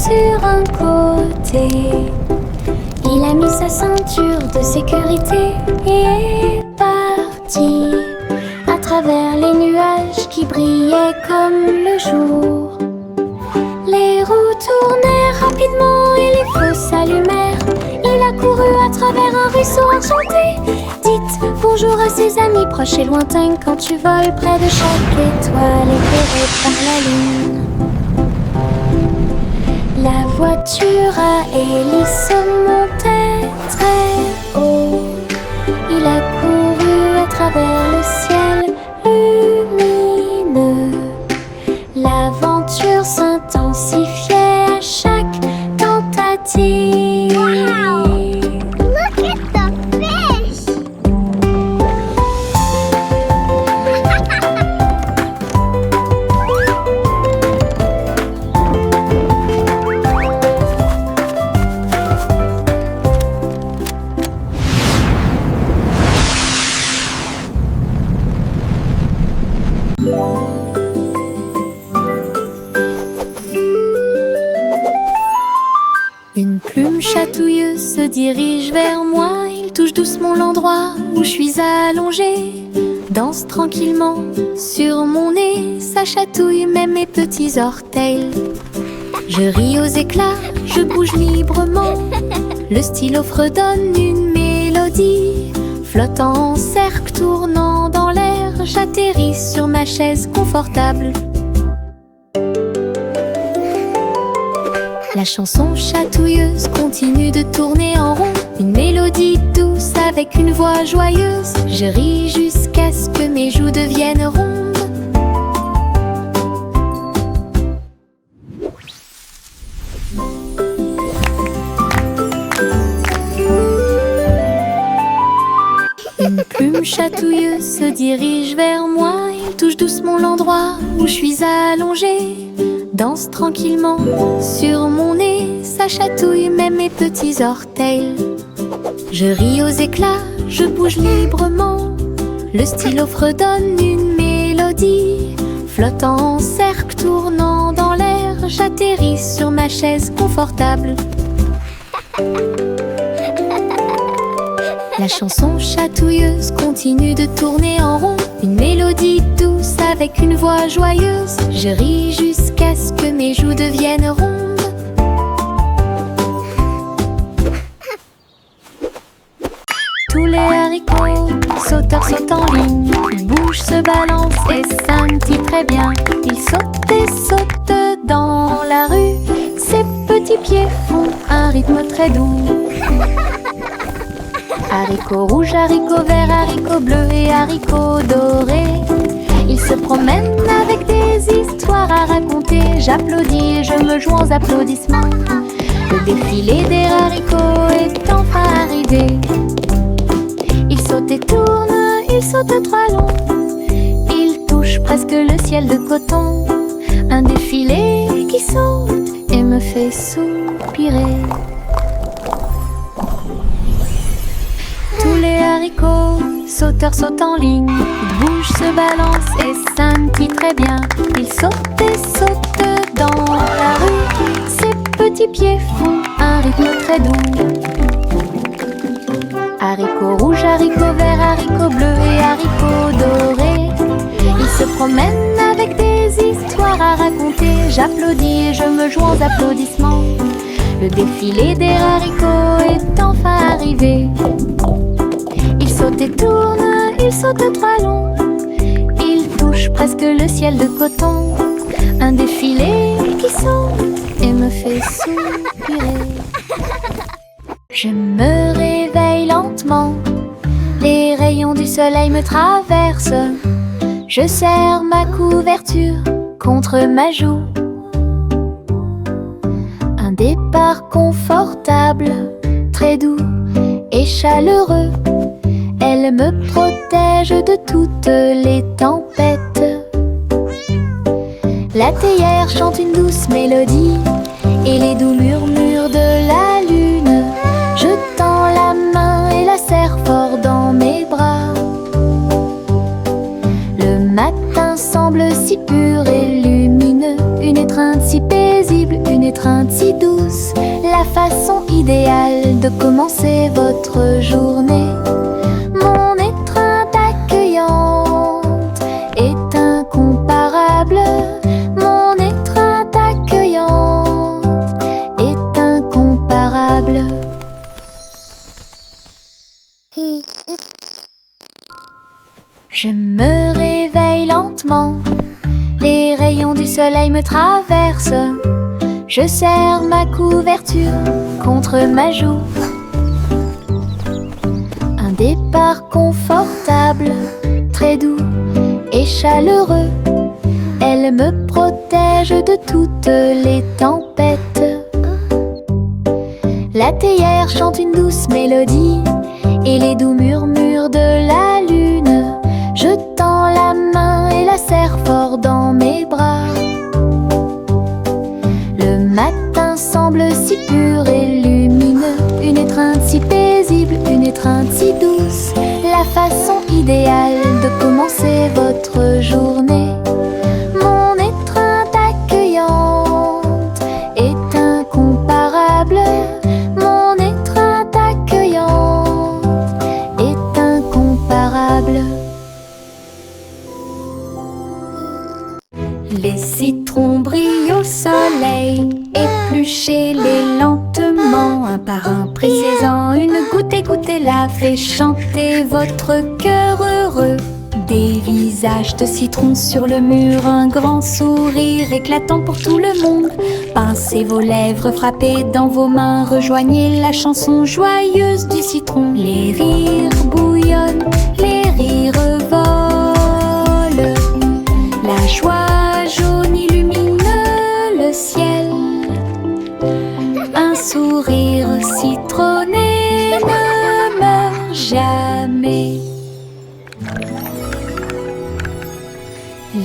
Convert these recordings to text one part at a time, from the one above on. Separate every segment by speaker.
Speaker 1: sur un côté. Il a mis sa ceinture de sécurité et est parti à travers les nuages qui brillaient comme le jour. Les roues tournèrent rapidement et les feux s'allumèrent. Il a couru à travers un ruisseau enchanté. Dites bonjour à ses amis proches et lointains quand tu voles près de chaque étoile éclairée par la lune. La voiture à hélice montait très haut. Il a couru à travers le ciel lumineux. L'aventure s'intensifiait à chaque tentative.
Speaker 2: Wow! Look at the fish!
Speaker 1: Une plume chatouilleuse se dirige vers moi. Il touche doucement l'endroit où je suis allongée. Danse tranquillement sur mon nez. Ça chatouille même mes petits orteils. Je ris aux éclats, je bouge librement. Le stylo fredonne une mélodie. Flottant en cercle, tournant dans l'air, j'atterris sur ma chaise confortable. La chanson chatouilleuse continue de tourner en rond. Une mélodie douce avec une voix joyeuse. Je ris jusqu'à ce que mes joues deviennent rondes. Une plume chatouilleuse se dirige vers moi. Il touche doucement l'endroit où je suis allongée. Danse tranquillement sur mon nez. Ça chatouille même mes petits orteils. Je ris aux éclats, je bouge librement. Le stylo fredonne une mélodie. Flottant en cercle, tournant dans l'air, j'atterris sur ma chaise confortable. La chanson chatouilleuse continue de tourner en rond. Une mélodie douce avec une voix joyeuse. Je ris jusqu'à ce que mes joues deviennent rondes. Tous les haricots sauteurs sautent en ligne. Ils bougent, se balancent et scintillent très bien. Ils sautent et sautent dans la rue. Ses petits pieds font un rythme très doux. Haricots rouges, haricots verts, haricots bleus et haricots dorés. Ils se promènent avec des histoires à raconter. J'applaudis et je me joins aux applaudissements. Le défilé des haricots est enfin arrivé. Ils sautent et tournent, ils sautent à trois longs. Ils touchent presque le ciel de coton. Un défilé qui saute et me fait soupirer. Tous les haricots sauteurs sautent en ligne. Ils bougent, se balancent et scintillent très bien. Ils sautent et sautent dans la rue. Ses petits pieds font un rythme très doux. Haricots rouges, haricots verts, haricots bleus et haricots dorés. Ils se promènent avec des histoires à raconter. J'applaudis et je me joins aux applaudissements. Le défilé des haricots est enfin arrivé. Ils sautent et tournent, ils sautent à trois longs. Ils touchent presque le ciel de coton. Un défilé qui saute et me fait soupirer. Je me réveille lentement. Les rayons du soleil me traversent. Je serre ma couverture contre ma joue. Un départ confortable, très doux et chaleureux. Elle me protège de toutes les tempêtes. La théière chante une douce mélodie et les doux murmures de la lune. Je tends la main et la serre fort dans mes bras. Le matin semble si pur et lumineux. Une étreinte si paisible, une étreinte si douce. de commencer votre journée. Mon étreinte accueillante est incomparable. Mon étreinte accueillante est incomparable. Je me réveille lentement, les rayons du soleil me traversent. Je serre ma couverture contre ma joue. Un départ confortable, très doux et chaleureux. Elle me protège de toutes les tempêtes. La théière chante une douce mélodie et les doux murmures de la lune. Je tends la main et la serre fort dans mes bras. Le matin semble si pur et lumineux. Une étreinte si paisible, une étreinte si douce. La façon idéale de commencer votre journée. Mon étreinte accueillante est incomparable. Mon étreinte accueillante est incomparable. Les citrons brillent au soleil, épluchez-les lentement, un par un, pressez-en une goutte, écoutez-la, fait chanter votre cœur heureux. Des visages de citrons sur le mur, un grand sourire éclatant pour tout le monde. Pincez vos lèvres, frappez dans vos mains, rejoignez la chanson joyeuse du citron. Les rires bouillonnent, les rires volent, la joie jaune illumine le ciel. Un sourire citronné ne meurt jamais.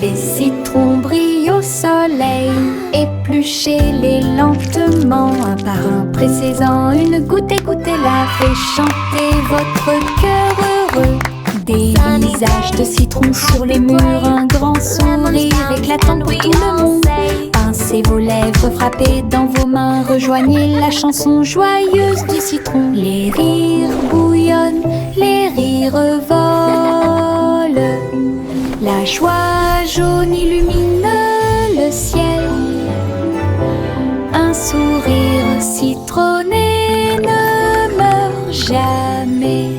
Speaker 1: Les citrons brillent au soleil, épluchez-les lentement, un par un, pressez-en une goutte, écoutez-la, fait chanter votre cœur heureux. Des visages de citrons sur les murs, un grand sourire éclatant pour tout le monde. Pincez vos lèvres, frappez dans vos mains, rejoignez la chanson joyeuse du citron. Les rires bouillonnent, les rires volent, la joie jaune illumine le ciel. Un sourire citronné ne meurt jamais.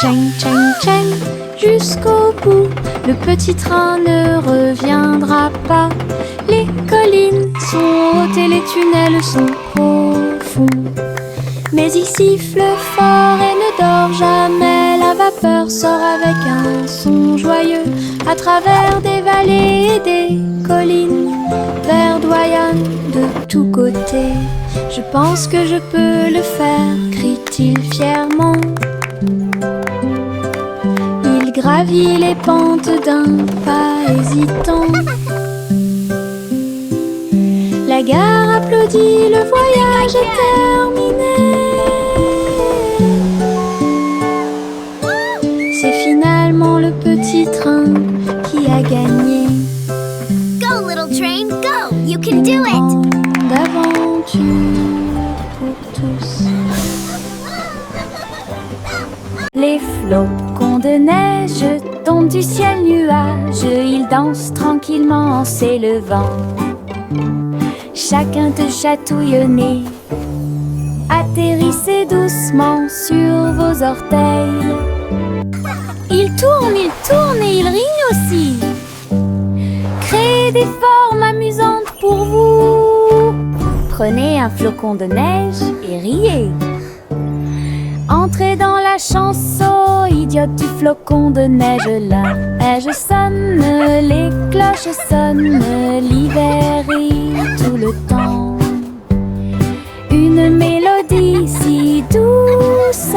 Speaker 1: Tchang, tchang, tchang, jusqu'au bout, le petit train ne reviendra pas. Les collines sont hautes et les tunnels sont profonds. Mais il siffle fort et ne dort jamais. La vapeur sort avec un son joyeux à travers des vallées et des collines, verdoyant de tous côtés. Je pense que je peux le faire, crie-t-il fièrement. Il gravit les pentes d'un pas hésitant. La gare applaudit, le voyage est terminé. C'est finalement le petit train qui a gagné.
Speaker 2: Go, little train, go! You can do it!
Speaker 1: D'aventure pour tous. Les flocons de neige tombent du ciel nuage. Ils dansent tranquillement en s'élevant. Chacun te chatouille au nez. Atterrissez doucement sur vos orteils. Ils tournent et ils rient aussi. Créez des formes amusantes pour vous. Prenez un flocon de neige et riez. Entrez dans la chanson idiote du flocon de neige. La neige sonne, les cloches sonnent, l'hiver rit tout le temps. Une mélodie si douce,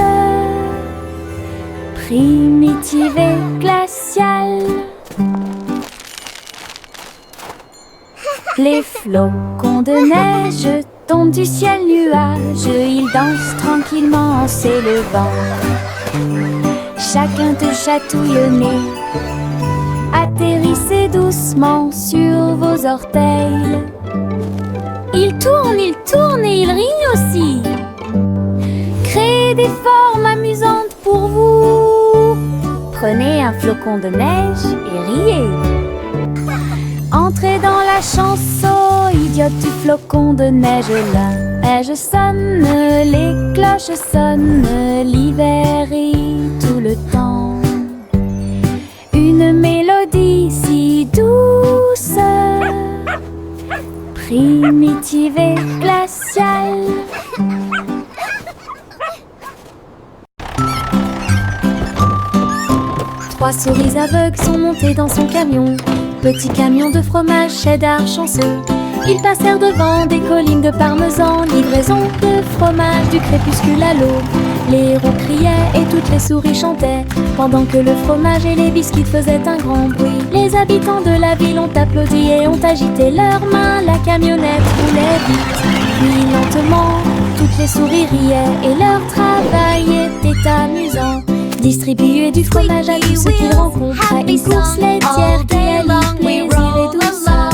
Speaker 1: primitive et glaciale. Les flocons de neige tombent du ciel nuage. Ils dansent tranquillement en s'élevant. Chacun te chatouille au nez. Atterrissez doucement sur vos orteils. Il tourne et il rit aussi. Créez des formes amusantes pour vous. Prenez un flocon de neige et riez. Entrez dans la chanson, idiote du flocon de neige. La neige sonne, les cloches sonnent, l'hiver rit tout le temps. Une mélodie si douce, primitive et glaciale. Trois souris aveugles sont montées dans son camion. Petit camion de fromage cheddar chanceux. Ils passèrent devant des collines de parmesan. Livraison de fromage du crépuscule à l'aube. Les héros criaient et toutes les souris chantaient, pendant que le fromage et les biscuits faisaient un grand bruit. Les habitants de la ville ont applaudi et ont agité leurs mains. La camionnette roulait vite, puis lentement. Toutes les souris riaient et leur travail était amusant. Distribuer du fromage à tous ceux qu'ils rencontraient. Une course laitière qui allie plaisir et douceur.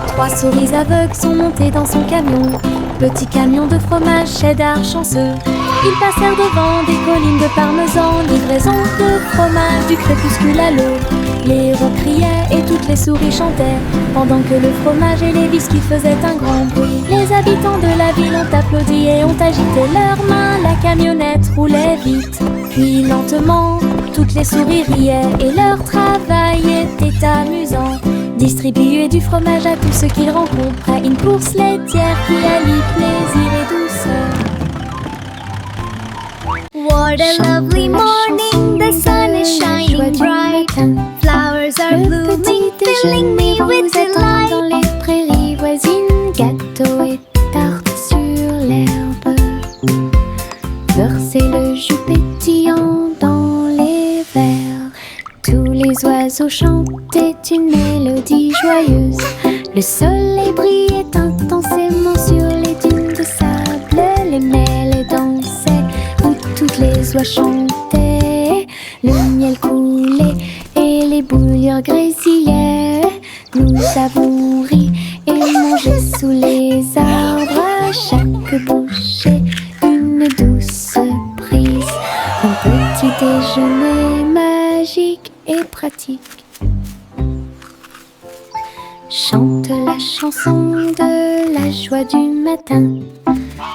Speaker 1: Trois souris aveugles sont montées dans son camion. Petit camion de fromage cheddar chanceux. Ils passèrent devant des collines de parmesan. Livraison de fromage du crépuscule à l'aube. Les héros criaient et toutes les souris chantaient, pendant que le fromage et les biscuits faisaient un grand bruit. Les habitants de la ville ont applaudi et ont agité leurs mains. La camionnette roulait vite, puis lentement. Toutes les souris riaient et leur travail était amusant. Distribuer du fromage à tous ceux qu'ils rencontraient. Une course laitière qui allie plaisir et douceur.
Speaker 2: What a lovely morning, the sun is shining bright. Flowers are blooming, filling me with delight.
Speaker 1: Dans les prairies voisines, gâteaux et tartes sur l'herbe. Versez le jus pétillant dans les verres. Tous les oiseaux chantaient une mélodie joyeuse. Le soleil brillait intensément sur les dunes de sable. Les mêles dansaient où toutes les oies chantaient. Le miel coulait et les bouilloires grésillaient. Nous avons ri et mangé sous les arbres. À chaque bouchée, une douce prise. Un petit déjeuner magique et pratique. Chante la chanson de la joie du matin.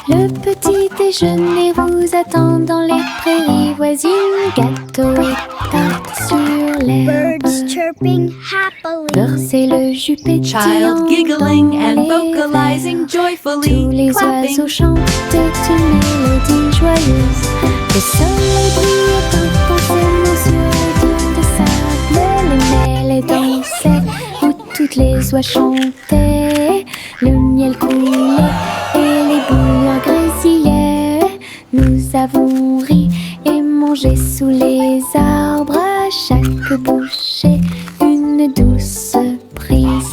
Speaker 1: Le petit déjeuner vous attend dans les prairies voisines. Gâteaux et tartes sur l'herbe.
Speaker 2: Birds chirping happily.
Speaker 1: Versez le jus pétillant
Speaker 3: Child giggling
Speaker 1: dans
Speaker 3: and
Speaker 1: les
Speaker 3: vocalizing
Speaker 1: verres.
Speaker 3: joyfully,
Speaker 1: Tous les
Speaker 3: clapping.
Speaker 1: oiseaux chantent une mélodie joyeuse. Le soleil brillait intensément sur les dunes de sable. Les mêles dansaient où toutes les oies chantaient. Le miel coulait et les bouilloires grésillaient. Nous avons ri et mangé sous les arbres. À chaque bouchée, une douce prise.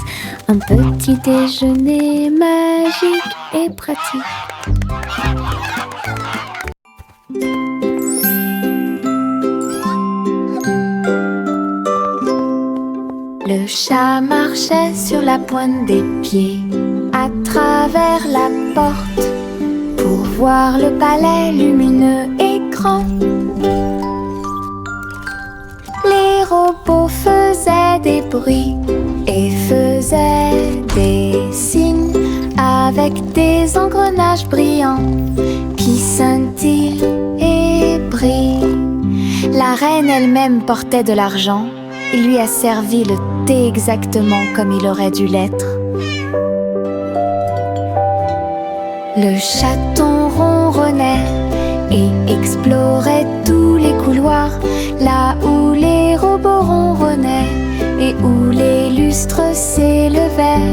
Speaker 1: Un petit déjeuner magique et pratique. Le chat marchait sur la pointe des pieds à travers la porte pour voir le palais lumineux et grand. Les robots faisaient des bruits et faisaient des signes avec des engrenages brillants qui scintillent et brillent. La reine elle-même portait de l'argent. Il lui a servi le thé exactement comme il aurait dû l'être. Le chaton ronronnait et explorait tous les couloirs, là où les robots ronronnaient et où les lustres s'élevaient.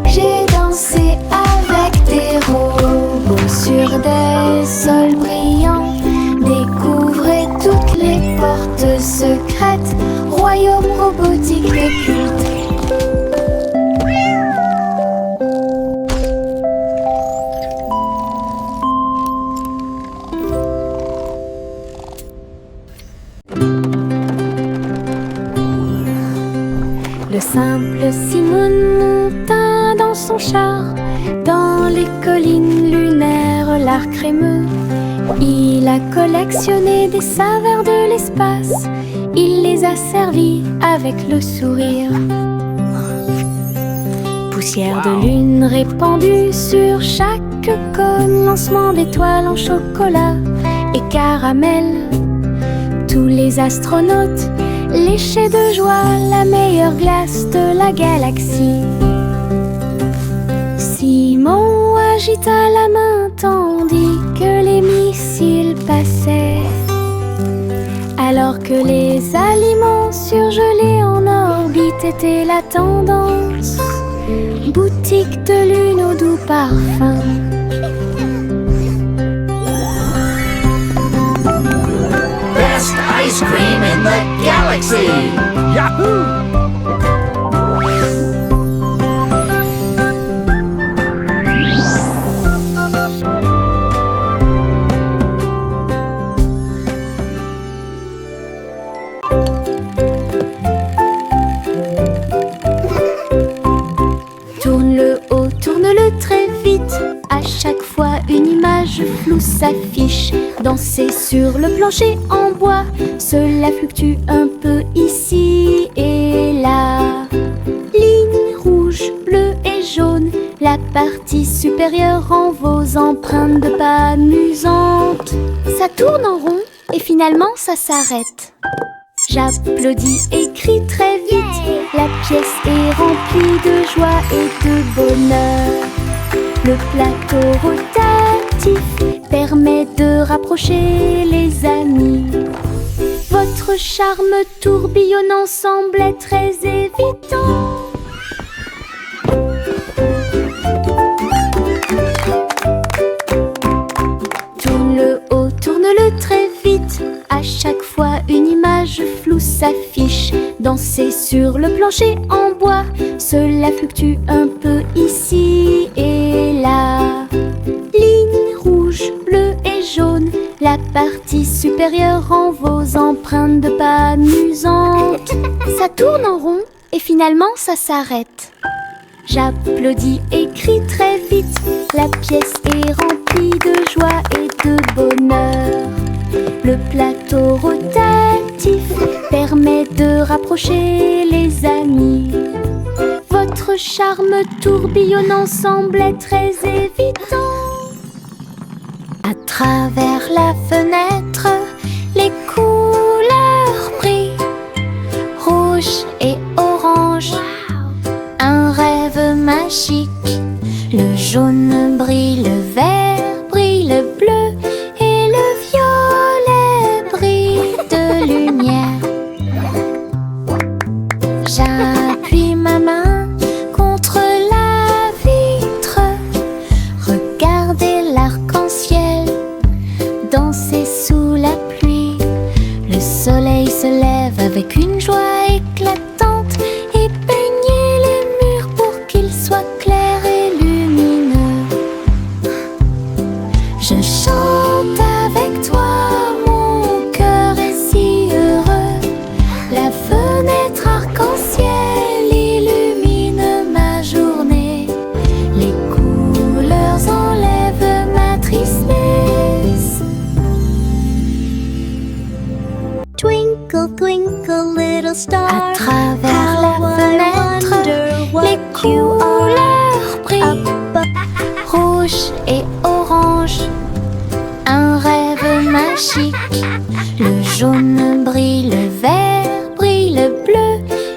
Speaker 1: J'ai dansé avec des robots sur des sols brillants. Découvrez toutes les portes secrètes, royaume robotique occulte. Le simple Simon monta dans son char, dans les collines lunaires, l'art crémeux. Il a collectionné des saveurs de l'espace, il les a servis avec le sourire. Poussière de lune répandue sur chaque cône, lancement d'étoiles en chocolat et caramel. Tous les astronautes léchaient de joie la meilleure glace de la galaxie. Simon agita la main tandis que les missiles passaient. Alors que les aliments surgelés en orbite étaient la tendance, boutique de lune au doux parfum.
Speaker 4: Best ice cream in the galaxy! Yahoo!
Speaker 1: Tourne-le haut, tourne-le très vite. À chaque fois une image floue s'affiche. Danser sur le plancher en bois, cela fluctue un peu ici et là. Ligne rouge, bleue et jaune, la partie supérieure en vos empreintes de pas amusantes. Ça tourne en rond et finalement ça s'arrête. J'applaudis et crie très vite. La pièce est remplie de joie et de bonheur. Le plateau rotatif permet de rapprocher les amis. Votre charme tourbillonnant semblait très évident. Tourne-le haut, tourne-le très vite. À chaque fois une image floue s'affiche. Danser sur le plancher en bois, cela fluctue un peu ici et là. Ligne rouge, bleue et jaune, la partie supérieure en vos empreintes de pas amusantes. Ça tourne en rond et finalement ça s'arrête. J'applaudis et crie très vite. La pièce est remplie de joie et de bonheur. Le plateau rotatif permet de rapprocher les amis. Votre charme tourbillonnant semblait très évident. À travers la fenêtre, les couleurs brillent, rouge et orange. Un rêve magique. Le jaune brille, le vert brille, le bleu et le violet brillent de lumière. J'appuie ma main contre la vitre. Regardez l'arc-en-ciel danser sous la pluie. Le soleil se lève avec une joie éclatante et peignez les murs pour qu'ils soient clairs et lumineux. Je chante avec toi, mon cœur est si heureux. La fenêtre arc-en-ciel illumine ma journée. Les couleurs enlèvent ma tristesse.
Speaker 2: Twinkle, twinkle, little star.
Speaker 1: À travers la
Speaker 2: how I
Speaker 1: fenêtre,
Speaker 2: wonder what
Speaker 1: les
Speaker 2: you are
Speaker 1: couleurs brillent,
Speaker 2: up.
Speaker 1: rouge et orange. Un rêve magique. Le jaune brille, le vert brille, le bleu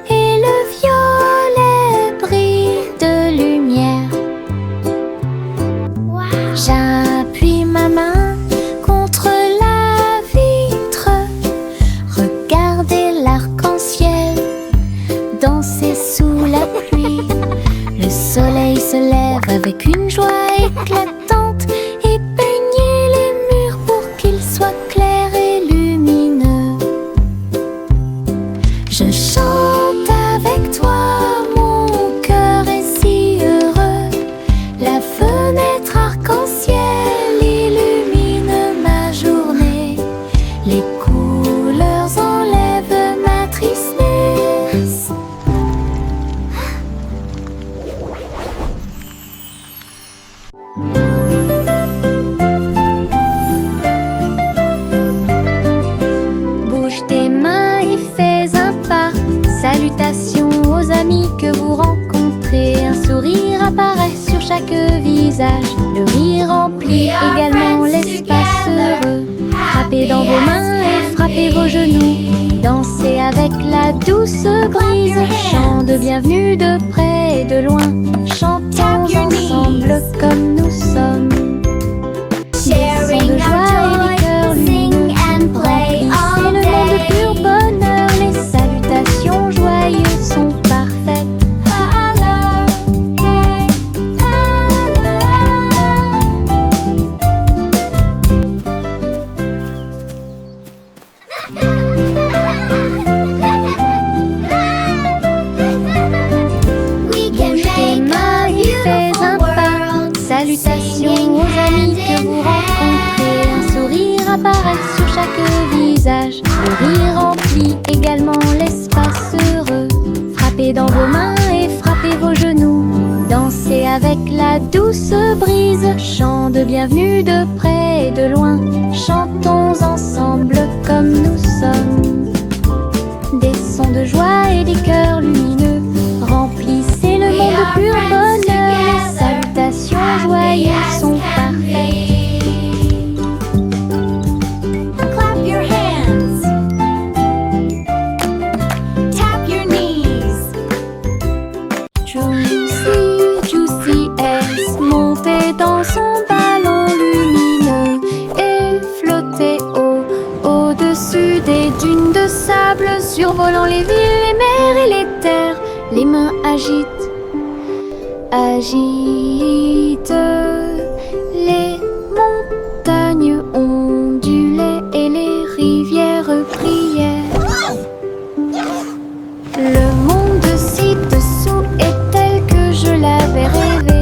Speaker 1: et le violet brillent de lumière. J'appuie ma main contre la vitre. Regardez l'arc-en-ciel danser sous la pluie. Le soleil se lève avec une joie éclatante et peignez les murs pour qu'ils soient clairs et lumineux. Je chante avec toi, mon cœur est si heureux. La fenêtre arc-en-ciel illumine ma journée. Les couleurs enlèvent Bouge tes mains et fais un pas. Salutations aux amis que vous rencontrez. Un sourire apparaît sur chaque visage. Le rire remplit également l'espace heureux. Frappez dans vos mains et frappez vos genoux. Dansez avec la douce brise. Chant de bienvenue de près et de loin. Chantons ensemble comme nous sommes.
Speaker 2: Sharing
Speaker 1: de joie et des cœurs
Speaker 2: sing and play
Speaker 1: c'est
Speaker 2: all
Speaker 1: le monde de pur
Speaker 2: day.
Speaker 1: bonheur. Les salutations joyeuses sont parfaites.
Speaker 2: We can
Speaker 1: Bouge tes
Speaker 2: make
Speaker 1: mains
Speaker 2: a
Speaker 1: et fais un
Speaker 2: beautiful
Speaker 1: pas.
Speaker 2: world.
Speaker 1: Salutations aux amis que vous rencontrez. Un sourire apparaît sur chaque visage. Le rire remplit également l'espace heureux. Frappez dans vos mains et frappez vos genoux. Dansez avec la douce brise. Chant de bienvenue de près et de loin. Chantons ensemble comme nous sommes. Des sons de joie et des cœurs lumineux remplissez le monde de pur bonheur. Les salutations joyeuses sont parfaites.
Speaker 2: Clap your hands. Tap your knees.
Speaker 1: Juicy, Juicy S montait dans son ballon lumineux et flottait au-dessus des dunes de sable, survolant les villes, les mers et les terres. Les mains agitent les montagnes ondulaient et les rivières prièrent. Le monde ci-dessous est tel que je l'avais rêvé.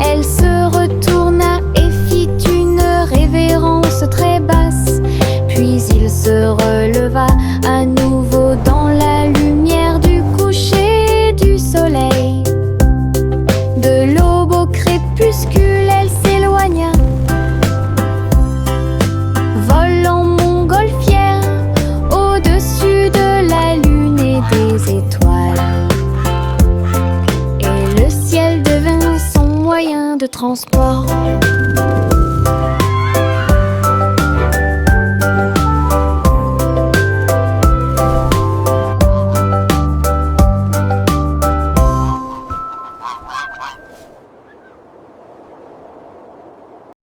Speaker 1: Elle se retourna et fit une révérence très basse. Puis il se releva à nouveau dans la lumière du coucher du soleil. De l'aube au crépuscule, elle s'éloigna, volant montgolfière au-dessus de la lune et des étoiles. Et le ciel devint son moyen de transport.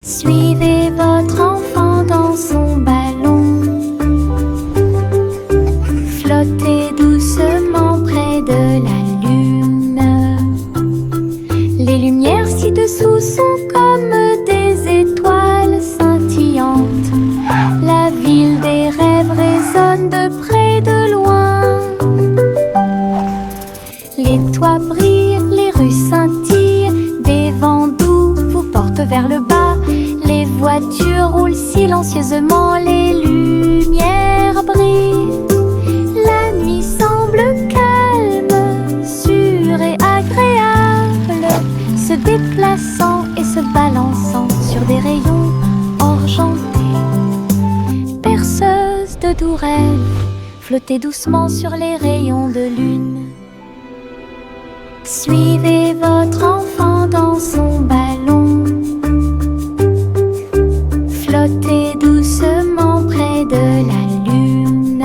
Speaker 1: Suivez votre enfant dans son ballon. Flottez doucement près de la lune. Les lumières ci-dessous sont comme des étoiles scintillantes. La ville des rêves résonne de près et de loin. Les toits brillent, les rues scintillent. Des vents doux vous portent vers le bas. Les voitures roulent silencieusement, les lumières brillent. La nuit semble calme, sûre et agréable, se déplaçant et se balançant sur des rayons argentés. Berceuse de doux rêves, flottez doucement sur les rayons de lune. Suivez votre enfant dans son ballon. Flottez doucement près de la lune.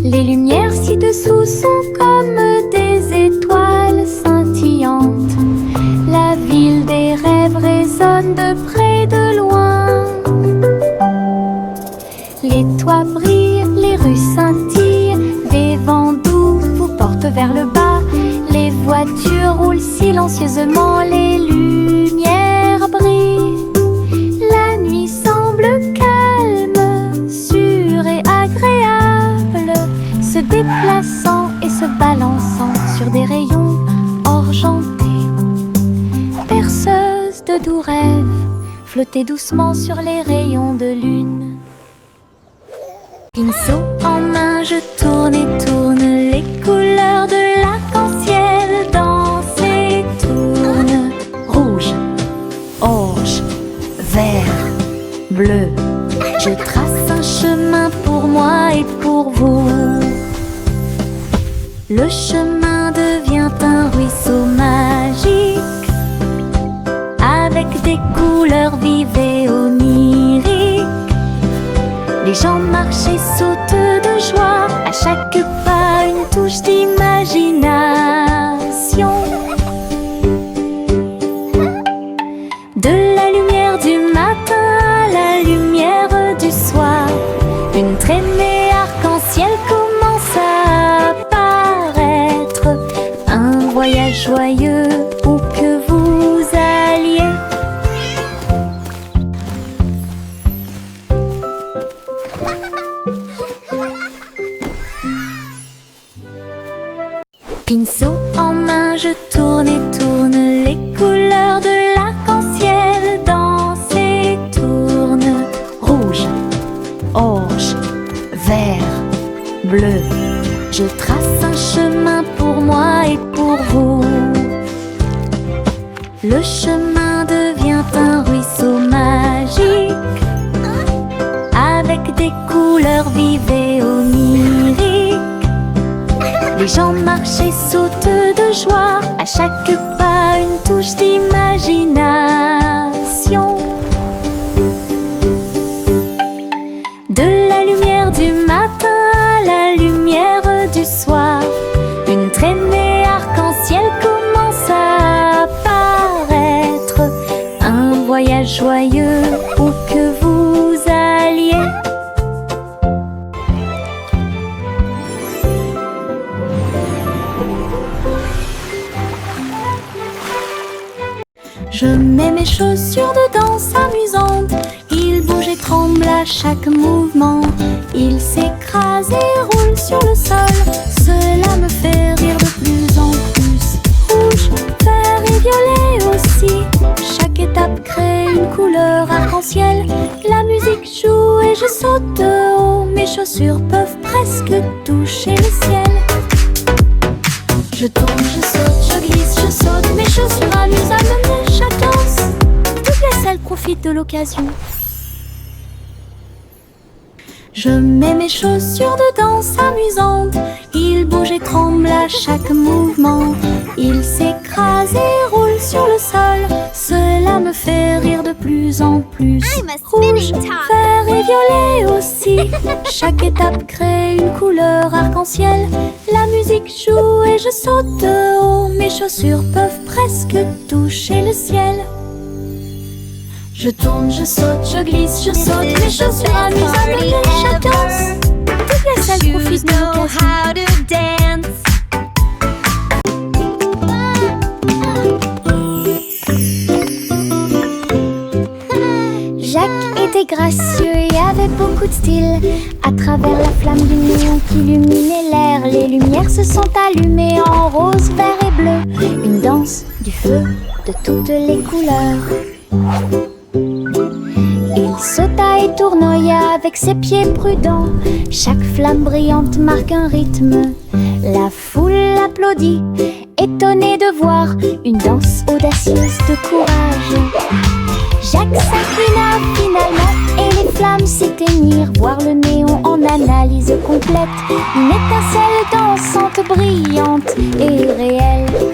Speaker 1: Les lumières ci-dessous sont comme des étoiles scintillantes. La ville des rêves résonne de près et de loin. Les toits brillent, les rues scintillent. Des vents doux vous portent vers le bas. Les voitures roulent silencieusement, les lumières brillent. La nuit semble calme, sûre et agréable, se déplaçant et se balançant sur des rayons argentés. Berceuse de doux rêves, flottez doucement sur les rayons de lune. Pinceau en main, je tourne et tourne les couleurs de l'arc-en-ciel. Dansent et tournent. Rouge, orange, vert, bleu. Je trace un chemin pour pour vous. Le chemin devient un ruisseau magique, avec des couleurs vives et oniriques. Les gens marchent et sautent de joie, à chaque pas une touche d'imagination. De la lumière du matin à la lumière du soir, une traînée arc-en-ciel commence à apparaître. Un voyage joyeux où que vous alliez. Pinceau en main, je tourne et tourne les couleurs de l'arc-en-ciel. Dansent et tournent. Rouge, orange, vert, bleu. Je trace un chemin pour moi et pour vous. Le chemin devient un ruisseau magique, avec des couleurs vives et oniriques. Les gens marchent et sautent de joie, à chaque pas une touche d'imagination. De la lumière du matin à la lumière du soir, une traînée arc-en-ciel commence à apparaître. Un voyage joyeux où que vous alliez. Je mets mes chaussures de danse amusantes. Ils bougent et tremblent à chaque mouvement. Ils s'écrasent et roulent sur le sol. Cela me fait rire de plus en plus. Rouge, vert et violet aussi. Chaque étape crée une couleur arc-en-ciel. La musique joue et je saute de haut. Mes chaussures peuvent presque toucher le ciel. Je tourne, je saute, je glisse, je saute. Mes chaussures amusent à me mener chaque danse. Toutes les salles profitent de l'occasion. Je mets mes chaussures de danse amusantes. Ils bougent et tremblent à chaque mouvement. Ils s'écrasent et roulent sur le sol. Cela me fait rire de plus en plus. Rouge, vert et violet aussi. Chaque étape crée une couleur arc-en-ciel. La musique joue et je saute de haut. Mes chaussures peuvent presque toucher le ciel. Je tourne, je saute, je glisse, je saute. Mes chaussures amusent à mener chaque danse. Toutes les salles profitent de l'occasion. Jacques était gracieux et avait beaucoup de style. À travers la flamme du néon qui illuminait l'air, les lumières se sont allumées en rose, vert et bleu. Une danse du feu de toutes les couleurs. Il sauta et tournoya avec ses pieds prudents. Chaque flamme brillante marque un rythme. La foule applaudit, étonnée de voir une danse audacieuse de courage. Jacques s'inclina finalement et les flammes s'éteignirent. Voir le néon en analyse complète. Une étincelle dansante, brillante et réelle.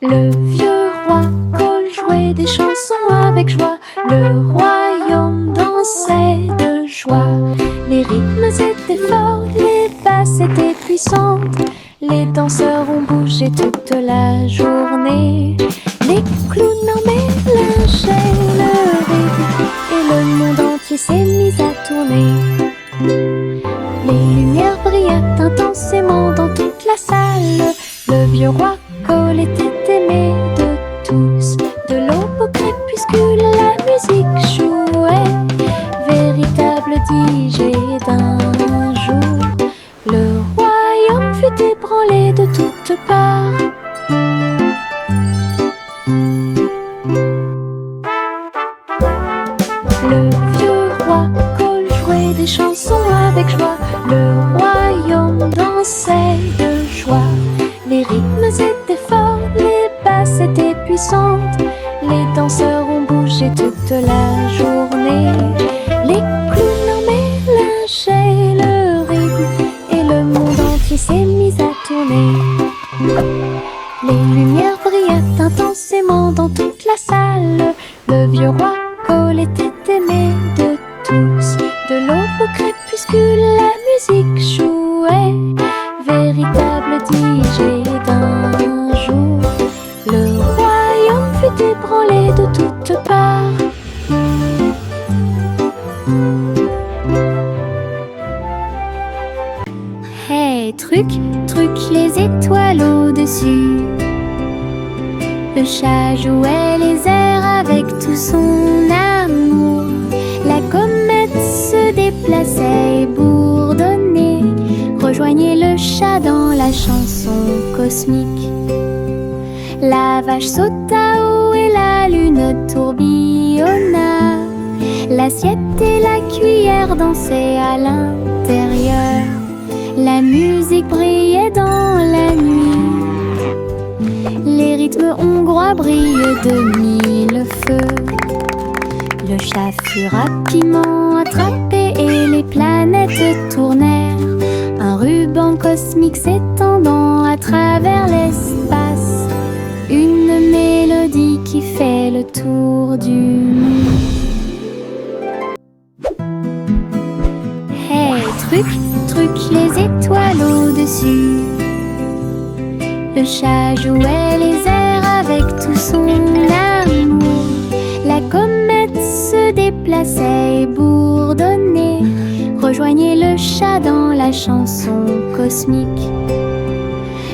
Speaker 1: Le vieux roi Cole jouait des chansons avec joie. Le royaume dansait de joie. Les rythmes étaient forts, les basses étaient puissantes. Les danseurs ont bougé toute la journée. Les clowns en mélangeaient le rythme et le monde entier s'est mis à tourner. Les lumières brillaient intensément dans toute la salle. Le vieux roi Cole était aimé de tous. De l'aube au crépuscule, la musique jouait. Véritable DJ d'un jour. Le royaume fut ébranlé de toutes parts. Le vieux roi Cole chantait des chansons avec joie. Le royaume dansait de joie. Les rythmes étaient forts, les basses étaient puissantes. Les danseurs ont bougé toute la journée. Les clowns mélangeaient le rythme et le monde entier s'est mis à tourner. Les lumières brillaient intensément dans toute la salle. Le vieux roi Cole était aimé de tous. De l'aube au crépuscule, la musique jouait. Véritable DJ d'un jour. Le royaume fut ébranlé de toutes parts. Hey, truc, truc, les étoiles au-dessus. Le chat jouait les airs avec tout son amour. La comète se déplaçait et bourdonnait. Rejoignez le chat dans la chanson cosmique. La vache sauta haut et la lune tourbillonna. L'assiette et la cuillère dansaient à l'intérieur. La musique brillait dans la nuit. Les rythmes hongrois brillent de mille feux. Le chat fut rapidement attrapé et les planètes tournèrent. Un ruban cosmique s'étendant à travers l'espace. Une mélodie qui fait le tour du monde. Hey, truc, truc, les étoiles au-dessus. Le chat jouait les airs avec tout son amour. La comète se déplaçait et bourdonnait. Rejoignez le chat dans la chanson cosmique.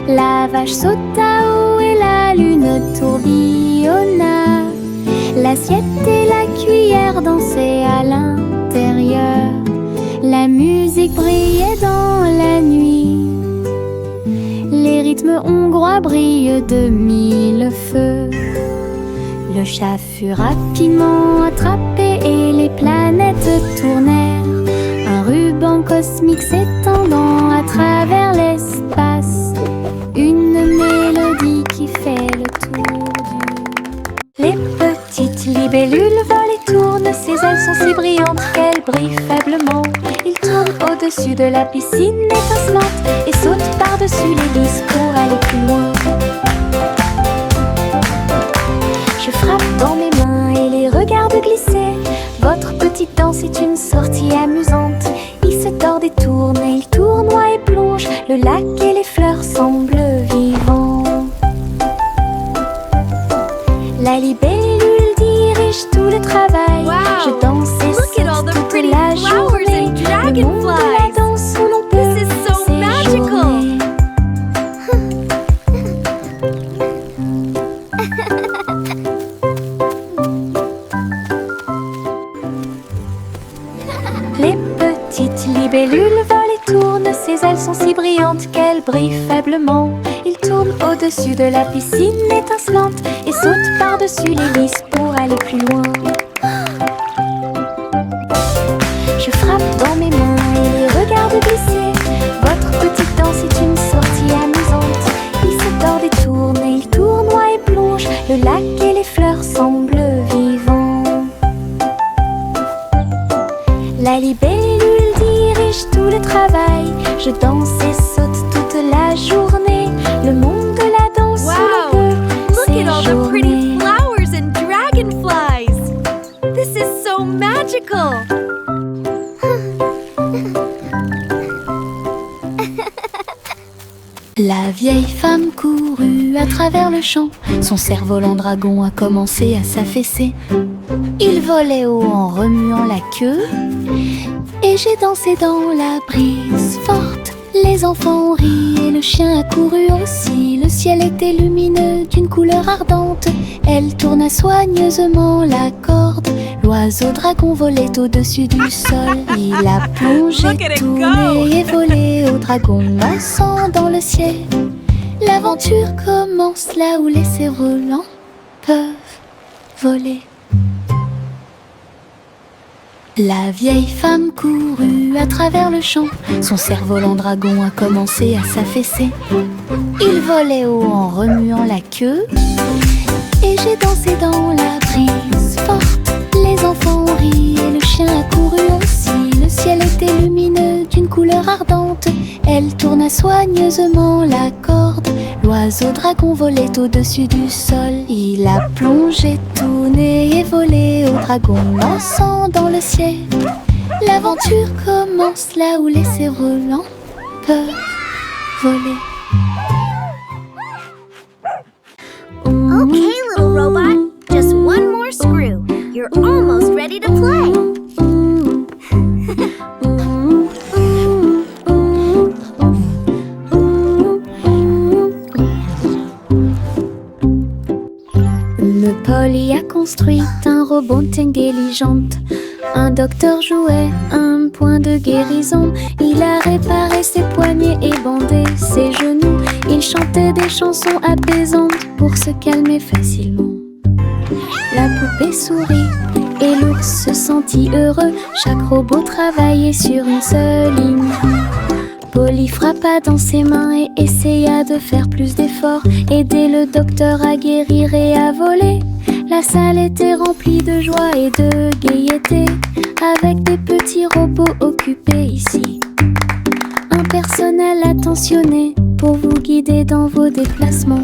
Speaker 1: La vache sauta haut et la lune tourbillonna. L'assiette et la cuillère dansaient à l'intérieur. La musique brillait dans la nuit. Les rythmes hongrois brillent de mille feux. Le chat fut rapidement attrapé et les planètes tournèrent. Un ruban cosmique s'étendant à travers l'espace. Une mélodie qui fait le tour du... Les petites libellules volent et tournent. Ses ailes sont si brillantes qu'elles brillent faiblement. Ils tournent au-dessus de la piscine étincelante et sautent par-dessus les lisses pour aller plus loin. Je frappe dans mes mains et les regarde glisser. Votre petite danse est une sortie amusante. Il se tord et tourne et il tournoie et plonge. Le lac et les fleurs semblent vivants. La libellule dirige tout le travail.
Speaker 3: Wow.
Speaker 1: Je danse et
Speaker 3: Look at all the
Speaker 1: saute toute
Speaker 3: pretty
Speaker 1: la
Speaker 3: flowers
Speaker 1: journée.
Speaker 3: and
Speaker 1: Le monde de la
Speaker 3: dragonflies.
Speaker 1: danse où l'on peut
Speaker 3: This is so magical.
Speaker 1: séjourner. Les petites libellules volent et tournent. Ses ailes sont si brillantes qu'elles brillent faiblement. Ils tournent au-dessus de la piscine étincelante et sautent par-dessus les lisses pour aller plus loin. Je frappe dans mes mains et les regarde glisser. Votre petite danse est une sortie amusante. Il se tord et tourne et il tournoie et plonge. Le lac et les fleurs semblent vivants. La libellule dirige tout le travail. Je danse et saute toute la journée. Le monde de la danse où
Speaker 3: Wow.
Speaker 1: l'on peut
Speaker 3: Look at all the pretty
Speaker 1: séjourner.
Speaker 3: flowers and dragonflies. This is so magical.
Speaker 1: La vieille femme courut à travers le champ. Son cerf-volant dragon a commencé à s'affaisser. Il volait haut en remuant la queue. Et j'ai dansé dans la brise forte. Les enfants ont ri et le chien a couru aussi. Le ciel était lumineux d'une couleur ardente. Elle tourna soigneusement la corde. L'oiseau dragon volait au-dessus du sol. Il a plongé,
Speaker 3: Look at it
Speaker 1: tourné
Speaker 3: go.
Speaker 1: et volé au dragon dansant dans le ciel. L'aventure commence là où les cerfs-volants peuvent voler. La vieille femme courut à travers le champ. Son cerf-volant dragon a commencé à s'affaisser. Il volait haut en remuant la queue. Et j'ai dansé dans la brise forte. Les enfants ont ri et le chien a couru aussi. Le ciel était lumineux d'une couleur ardente. Elle tourna soigneusement la corde. L'oiseau dragon volait au-dessus du sol. Il a plongé tout nez et volé au dragon dansant dans le ciel. L'aventure commence là où les cerfs-volants peuvent voler.
Speaker 2: Okay, little robot, just one more screw. You're almost ready to play.
Speaker 1: Polly a construit un robot intelligente. Un docteur jouait un point de guérison. Il a réparé ses poignets et bandé ses genoux. Il chantait des chansons apaisantes pour se calmer facilement. La poupée sourit et l'ours se sentit heureux. Chaque robot travaillait sur une seule ligne. Polly frappa dans ses mains et essaya de faire plus d'efforts. Aider le docteur à guérir et à voler. La salle était remplie de joie et de gaieté, avec des petits robots occupés ici. Un personnel attentionné pour vous guider dans vos déplacements.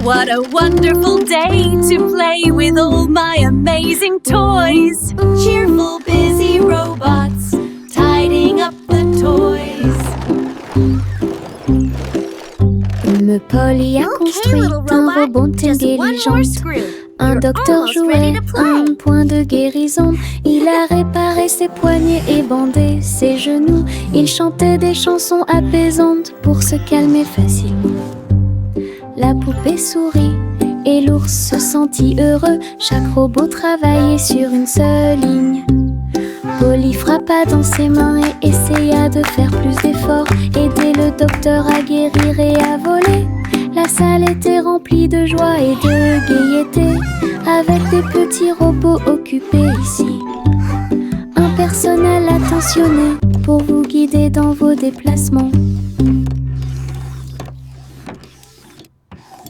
Speaker 3: What a wonderful day to play with all my amazing toys. Cheerful, busy robots, tidying up the toys.
Speaker 1: Polly a construit
Speaker 2: little
Speaker 1: un
Speaker 2: robot,
Speaker 1: robot
Speaker 2: just one more
Speaker 1: intelligent.
Speaker 2: screw.
Speaker 1: Un
Speaker 2: You're
Speaker 1: docteur
Speaker 2: almost ready
Speaker 1: jouait
Speaker 2: to play.
Speaker 1: un point de guérison. Il a réparé ses poignets et bandé ses genoux. Il chantait des chansons apaisantes pour se calmer facilement. La poupée sourit et l'ours se sentit heureux. Chaque robot travaillait sur une seule ligne. Polly frappa dans ses mains et essaya de faire plus d'efforts. Aider le docteur à guérir et à voler. La salle était remplie de joie et de gaieté, avec des petits robots occupés ici. Un personnel attentionné pour vous guider dans vos déplacements.